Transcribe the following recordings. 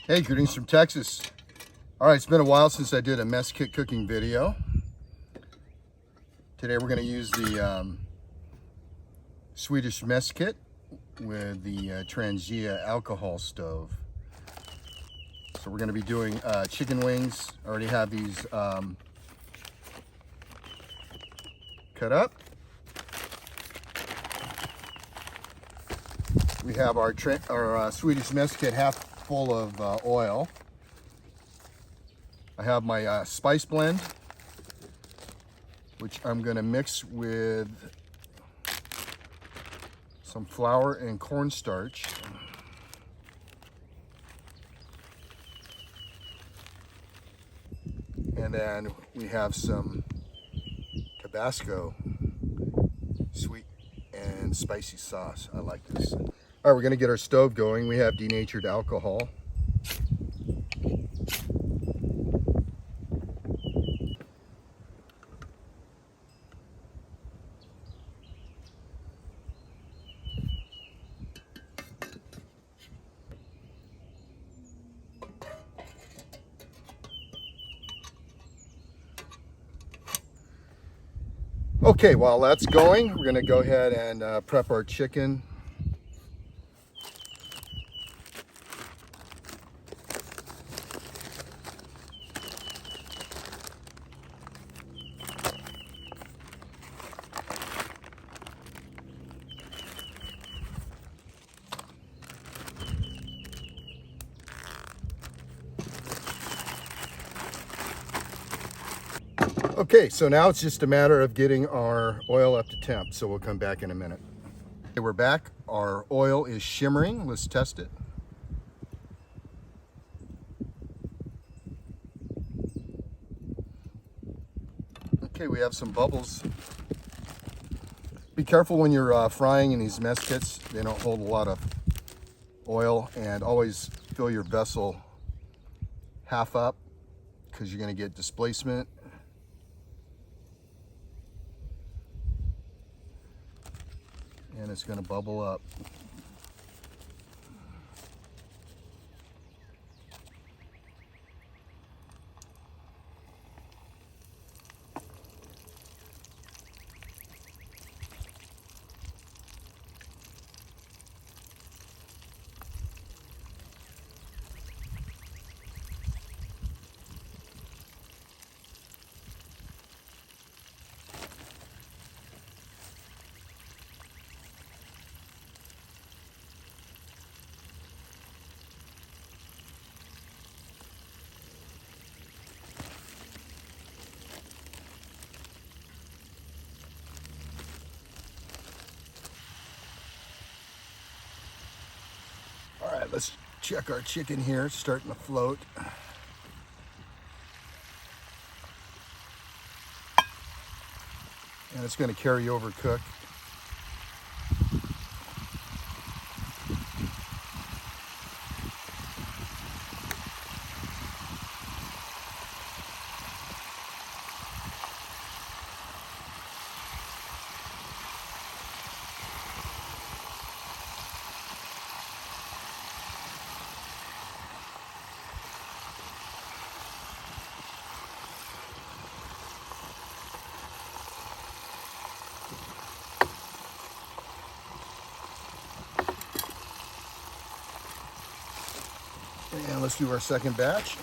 Hey, greetings from Texas. All right, it's been a while since I did a mess kit cooking video. Today we're going to use the Swedish mess kit with the Trangia alcohol stove. So we're going to be doing chicken wings. I already have these cut up. We have our Swedish mess kit half full of oil. I have my spice blend, which I'm going to mix with some flour and cornstarch. And then we have some Tabasco sweet and spicy sauce. I like this. All right, we're going to get our stove going. We have denatured alcohol. Okay, while that's going, we're going to go ahead and prep our chicken. Okay, so now it's just a matter of getting our oil up to temp, so we'll come back in a minute. Okay, we're back. Our oil is shimmering. Let's test it. Okay, we have some bubbles. Be careful when you're frying in these mess kits. They don't hold a lot of oil, and always fill your vessel half up because you're going to get displacement. And it's going to bubble up. All right, let's check our chicken here. It's starting to float. And it's going to carry over cook. And let's do our second batch.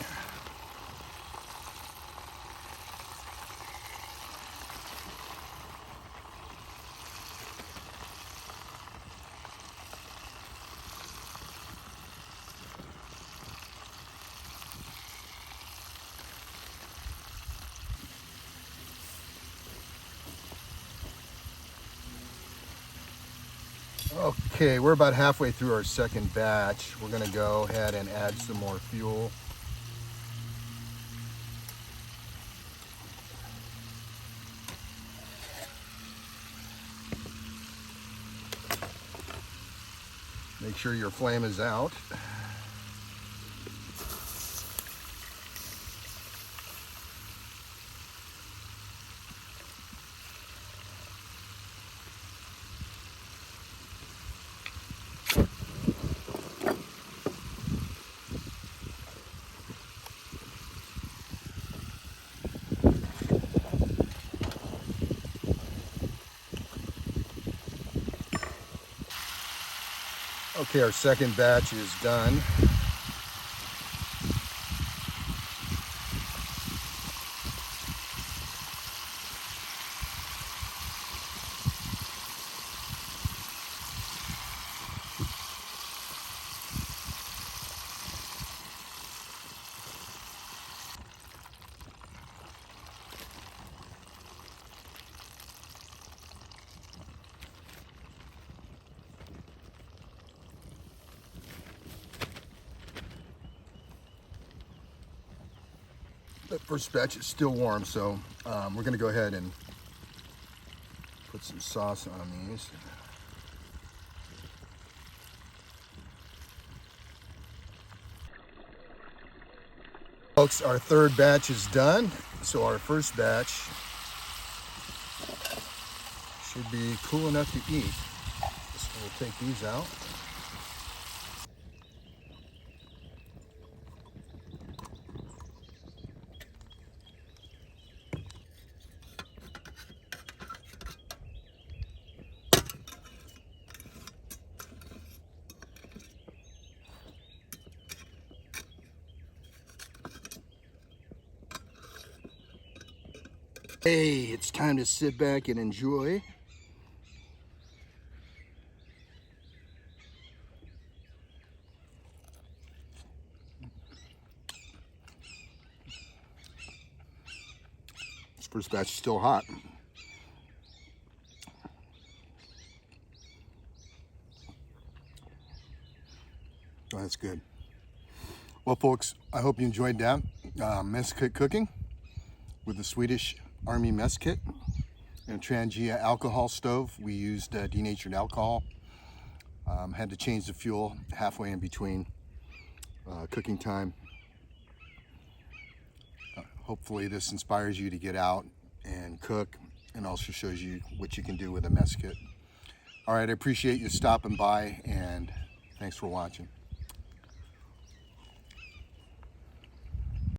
Okay, we're about halfway through our second batch. We're going to go ahead and add some more fuel. Make sure your flame is out. Okay, our second batch is done. The first batch is still warm, so we're gonna go ahead and put some sauce on these. Folks, our third batch is done. So our first batch should be cool enough to eat. So we'll take these out. Hey, it's time to sit back and enjoy. This first batch is still hot. Oh, that's good. Well, folks, I hope you enjoyed that mess kit cooking with the Swedish Army mess kit and a Trangia alcohol stove. We used denatured alcohol. Had to change the fuel halfway in between cooking time. Hopefully this inspires you to get out and cook, and also shows you what you can do with a mess kit. All right, I appreciate you stopping by, and thanks for watching.